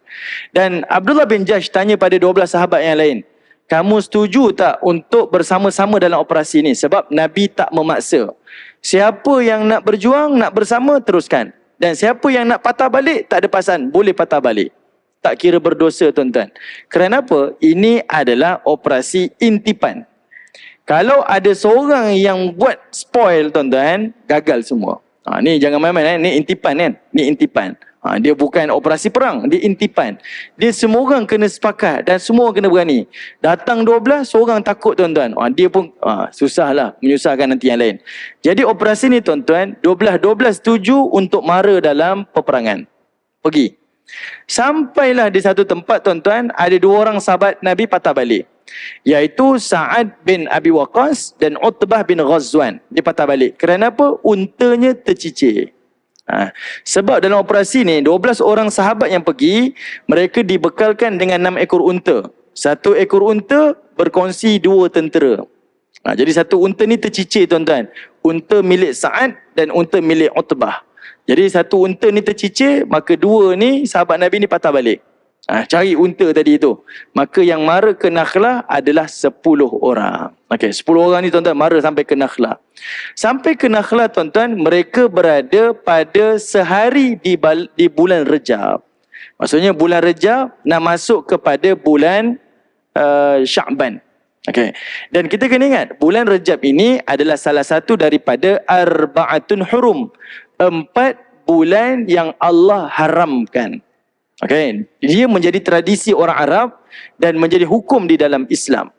Dan Abdullah bin Jahsh tanya pada 12 sahabat yang lain. Kamu setuju tak untuk bersama-sama dalam operasi ni? Sebab Nabi tak memaksa. Siapa yang nak berjuang, nak bersama, teruskan. Dan siapa yang nak patah balik, tak ada pasan. Boleh patah balik. Tak kira berdosa tuan-tuan. Kerana apa? Ini adalah operasi intipan. Kalau ada seorang yang buat spoil tuan-tuan, gagal semua. Ni jangan main-main, ni intipan kan. Ni intipan. Dia bukan operasi perang, dia intipan. Dia semua orang kena sepakat dan semua orang kena berani. Datang 12, seorang takut tuan-tuan. Dia pun susahlah, menyusahkan nanti yang lain. Jadi operasi ni tuan-tuan, 12 setuju untuk mara dalam peperangan. Pergi. Sampailah di satu tempat tuan-tuan, ada 2 orang sahabat Nabi patah balik. Iaitu Sa'ad bin Abi Waqqas dan Utbah bin Ghazwan. Dia patah balik. Kerana apa? Untanya tercicir. Sebab dalam operasi ni 12 orang sahabat yang pergi, mereka dibekalkan dengan 6 ekor unta. 1 ekor unta berkongsi 2 tentera. Jadi 1 unta ni tercicir tuan-tuan. Unta milik Sa'ad dan unta milik Utbah. Jadi 1 unta ni tercicir, maka 2 ni sahabat Nabi ni patah balik. Cari unta tadi tu. Maka yang mara ke Nakhlah adalah 10 orang. Okey, 10 orang ni tuan-tuan mara sampai ke Nakhlah. Sampai ke Nakhlah tuan-tuan, mereka berada pada sehari di bulan Rejab. Maksudnya bulan Rejab nak masuk kepada bulan Sya'ban. Okey. Dan kita kena ingat, bulan Rejab ini adalah salah satu daripada Arba'atun Hurum. 4 bulan yang Allah haramkan. Okay. Dia menjadi tradisi orang Arab dan menjadi hukum di dalam Islam.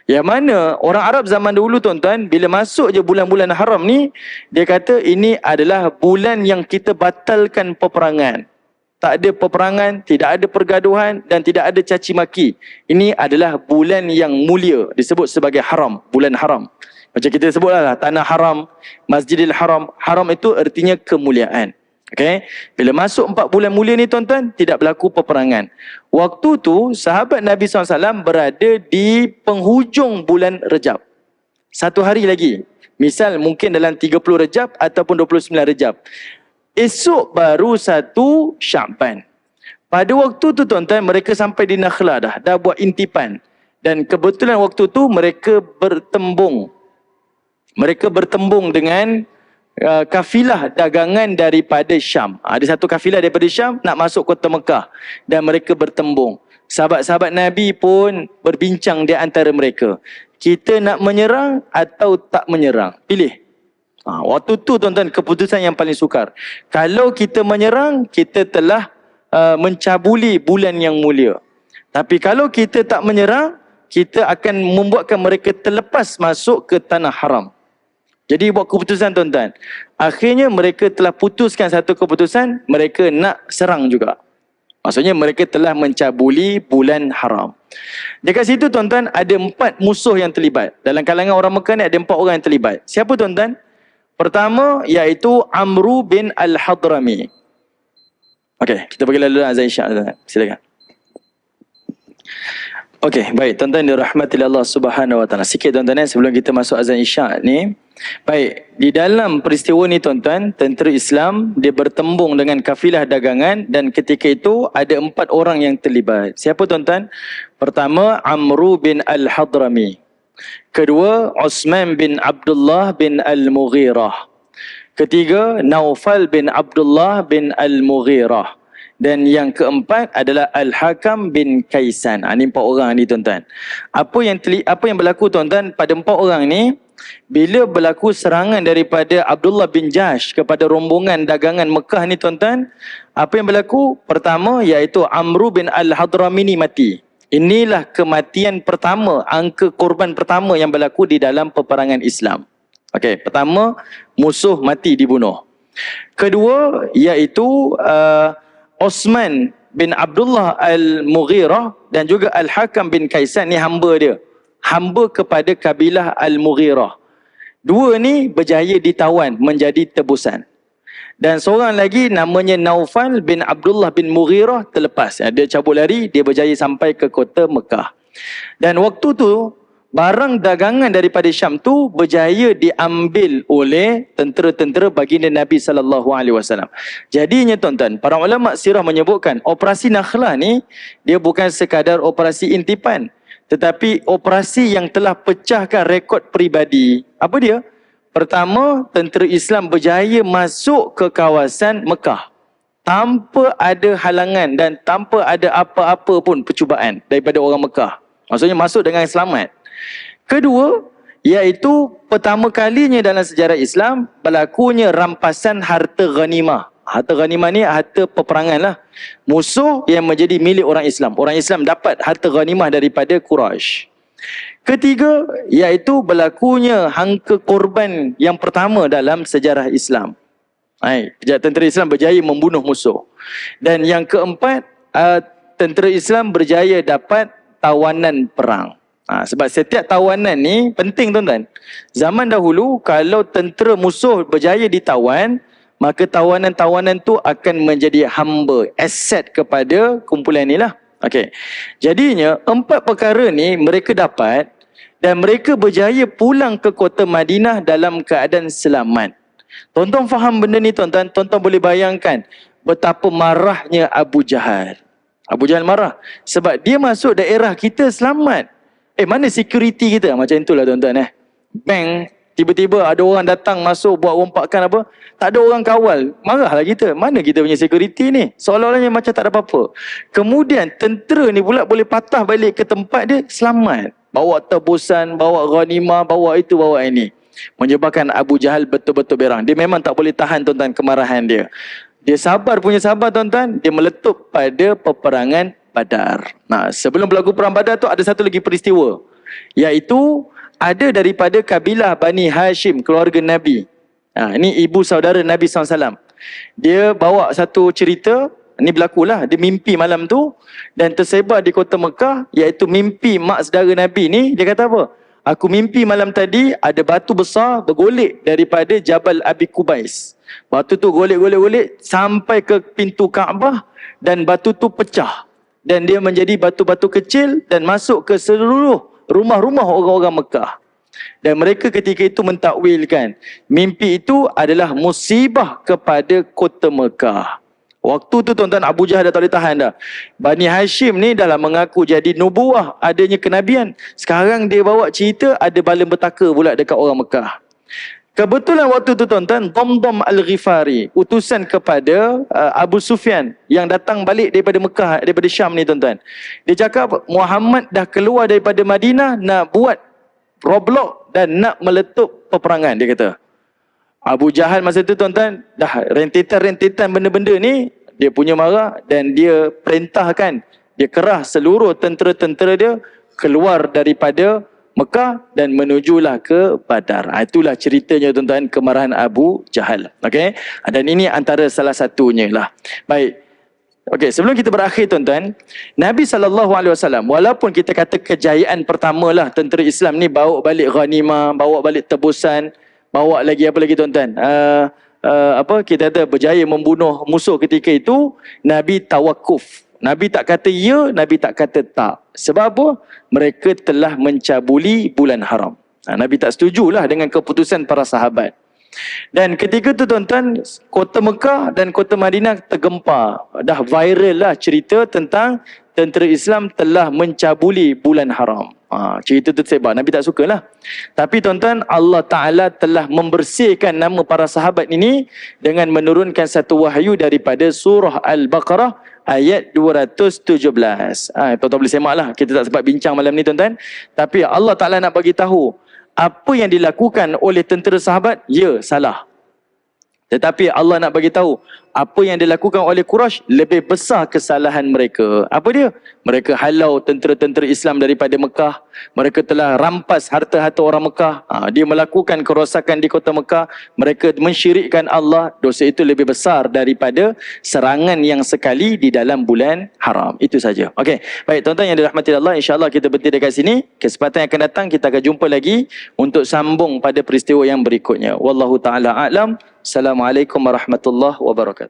Yang mana orang Arab zaman dulu tuan-tuan, bila masuk je bulan-bulan haram ni, dia kata ini adalah bulan yang kita batalkan peperangan. Tak ada peperangan, tidak ada pergaduhan dan tidak ada caci maki. Ini adalah bulan yang mulia, disebut sebagai haram, bulan haram. Macam kita sebutlah tanah haram, Masjidil Haram. Haram itu artinya kemuliaan. Okay. Bila masuk 4 bulan mulia ni tuan-tuan, tidak berlaku peperangan. Waktu tu sahabat Nabi SAW berada di penghujung bulan Rejab. 1 hari lagi. Misal mungkin dalam 30 Rejab ataupun 29 Rejab. Esok baru 1 Sya'ban. Pada waktu tu tuan-tuan, mereka sampai di Nakhlah dah buat intipan. Dan kebetulan waktu tu mereka bertembung. Mereka bertembung dengan kafilah dagangan daripada Syam. Ada satu kafilah daripada Syam nak masuk kota Mekah dan mereka bertembung. Sahabat-sahabat Nabi pun berbincang di antara mereka. Kita nak menyerang atau tak menyerang? Pilih. Waktu tu tuan-tuan keputusan yang paling sukar. Kalau kita menyerang, kita telah mencabuli bulan yang mulia. Tapi kalau kita tak menyerang, kita akan membuatkan mereka terlepas masuk ke tanah haram. Jadi buat keputusan tuan-tuan. Akhirnya mereka telah putuskan satu keputusan, mereka nak serang juga. Maksudnya mereka telah mencabuli bulan haram. Dekat situ tuan-tuan ada 4 musuh yang terlibat. Dalam kalangan orang Mekah ni ada 4 orang yang terlibat. Siapa tuan-tuan? Pertama iaitu Amru bin Al-Hadrami. Okey, kita pergi lalu azan Isyak tuan-tuan. Silakan. Okey, baik tuan-tuan dirahmati Allah Subhanahu Wa Taala. Sikit tuan-tuan sebelum kita masuk azan Isyak ni. Baik, di dalam peristiwa ni tuan-tuan, tentera Islam dia bertembung dengan kafilah dagangan dan ketika itu ada 4 orang yang terlibat. Siapa tuan-tuan? Pertama, Amru bin Al-Hadrami. Kedua, Osman bin Abdullah bin Al-Mughirah. Ketiga, Naufal bin Abdullah bin Al-Mughirah. Dan yang keempat adalah Al-Hakam bin Kaisan. Ini 4 orang ni tuan-tuan. Apa yang berlaku tuan-tuan pada 4 orang ni, bila berlaku serangan daripada Abdullah bin Jahsh kepada rombongan dagangan Mekah ni tuan-tuan, apa yang berlaku? Pertama iaitu Amru bin Al-Hadrami ni mati. Inilah kematian pertama, angka korban pertama yang berlaku di dalam peperangan Islam. Okey, pertama musuh mati dibunuh. Kedua iaitu Osman bin Abdullah Al-Mughirah dan juga Al-Hakam bin Kaisan ni hamba dia. Hamba kepada kabilah Al-Mughirah. 2 ni berjaya ditawan menjadi tebusan. Dan seorang lagi namanya Naufal bin Abdullah bin Mughirah terlepas. Dia cabut lari, dia berjaya sampai ke kota Mekah. Dan waktu tu, barang dagangan daripada Syam tu berjaya diambil oleh tentera-tentera baginda Nabi SAW. Jadinya tuan-tuan, para ulama sirah menyebutkan operasi Nakhlah ni dia bukan sekadar operasi intipan, tetapi operasi yang telah pecahkan rekod peribadi. Apa dia? Pertama, tentera Islam berjaya masuk ke kawasan Mekah tanpa ada halangan dan tanpa ada apa-apa pun percubaan daripada orang Mekah. Maksudnya masuk dengan selamat. Kedua, Iaitu pertama kalinya dalam sejarah Islam berlakunya rampasan harta ghanimah. Harta ghanimah ni harta peperangan lah. Musuh yang menjadi milik orang Islam. Orang Islam dapat harta ghanimah daripada Quraisy. Ketiga, iaitu berlakunya hangka korban yang pertama dalam sejarah Islam. Tentera Islam berjaya membunuh musuh. Dan yang keempat, tentera Islam berjaya dapat tawanan perang. Sebab setiap tawanan ni penting tuan-tuan. Zaman dahulu kalau tentera musuh berjaya ditawan, maka tawanan-tawanan tu akan menjadi hamba, aset kepada kumpulan ni lah. Okey. Jadinya 4 perkara ni mereka dapat dan mereka berjaya pulang ke kota Madinah dalam keadaan selamat. Tuan-tuan faham benda ni tuan-tuan? Tuan-tuan boleh bayangkan betapa marahnya Abu Jahal. Abu Jahal marah sebab dia masuk daerah kita selamat. Mana security kita? Macam itulah tuan-tuan Bank, tiba-tiba ada orang datang masuk buat rompakan apa, tak ada orang kawal. Marahlah kita. Mana kita punya security ni? Seolah-olahnya macam tak ada apa-apa. Kemudian tentera ni pula boleh patah balik ke tempat dia selamat. Bawa tebusan, bawa ghanimah, bawa itu, bawa ini. Menyebabkan Abu Jahal betul-betul berang. Dia memang tak boleh tahan tuan-tuan kemarahan dia. Dia sabar punya sabar tuan-tuan. Dia meletup pada peperangan Badar. Sebelum berlaku perang Badar tu ada satu lagi peristiwa. Iaitu ada daripada kabilah Bani Hashim, keluarga Nabi. Ini ibu saudara Nabi SAW. Dia bawa satu cerita, ini berlakulah, dia mimpi malam tu dan tersebar di kota Mekah, iaitu mimpi mak saudara Nabi ni. Dia kata apa? Aku mimpi malam tadi ada batu besar bergolek daripada Jabal Abi Qubais. Batu tu golek-golek sampai ke pintu Kaabah dan batu tu pecah. Dan dia menjadi batu-batu kecil dan masuk ke seluruh rumah-rumah orang-orang Mekah. Dan mereka ketika itu mentakwilkan mimpi itu adalah musibah kepada kota Mekah. Waktu tu tuan-tuan Abu Jahal dah tak boleh tahan dah. Bani Hashim ni dah lah mengaku jadi nubuah, adanya kenabian. Sekarang dia bawa cerita ada bala petaka pula dekat orang Mekah. Kebetulan waktu tu tuan-tuan, Damdam Al-Ghifari, utusan kepada Abu Sufyan yang datang balik daripada Mekah, daripada Syam ni tuan-tuan. Dia cakap Muhammad dah keluar daripada Madinah nak buat roblok dan nak meletup peperangan, dia kata. Abu Jahal masa tu tuan-tuan dah rentetan benda-benda ni, dia punya marah dan dia perintahkan, dia kerah seluruh tentera-tentera dia keluar daripada Mekah dan menujulah ke Badar. Itulah ceritanya tuan-tuan, kemarahan Abu Jahal. Okey? Dan ini antara salah satunya lah. Baik. Okey, sebelum kita berakhir tuan-tuan, Nabi SAW, walaupun kita kata kejayaan pertamalah tentera Islam ni bawa balik ghanimah, bawa balik tebusan, bawa lagi apa lagi tuan-tuan? Kita kata berjaya membunuh musuh ketika itu, Nabi tawakuf. Nabi tak kata ya, Nabi tak kata tak. Sebab apa? Mereka telah mencabuli bulan haram. Nabi tak setujulah dengan keputusan para sahabat. Dan ketika tu tuan-tuan, kota Mekah dan kota Madinah tergempar. Dah viral lah cerita tentang tentera Islam telah mencabuli bulan haram. Cerita tu tersebar. Nabi tak sukalah. Tapi tuan-tuan, Allah Ta'ala telah membersihkan nama para sahabat ini dengan menurunkan satu wahyu daripada surah Al-Baqarah ayat 217. Tuan-tuan boleh semak lah. Kita tak sempat bincang malam ni tuan-tuan. Tapi Allah Ta'ala nak bagi tahu apa yang dilakukan oleh tentera sahabat, ya, salah. Tetapi Allah nak bagi tahu apa yang dilakukan oleh Quraisy lebih besar kesalahan mereka. Apa dia? Mereka halau tentera-tentera Islam daripada Mekah. Mereka telah rampas harta-harta orang Mekah. Dia melakukan kerosakan di kota Mekah. Mereka mensyirikkan Allah. Dosa itu lebih besar daripada serangan yang sekali di dalam bulan haram. Itu saja. Okey. Baik tuan-tuan yang dirahmati Allah, insya-Allah kita berhenti dekat sini. Kesempatan yang akan datang kita akan jumpa lagi untuk sambung pada peristiwa yang berikutnya. Wallahu taala a'lam. Assalamualaikum warahmatullahi wabarakatuh.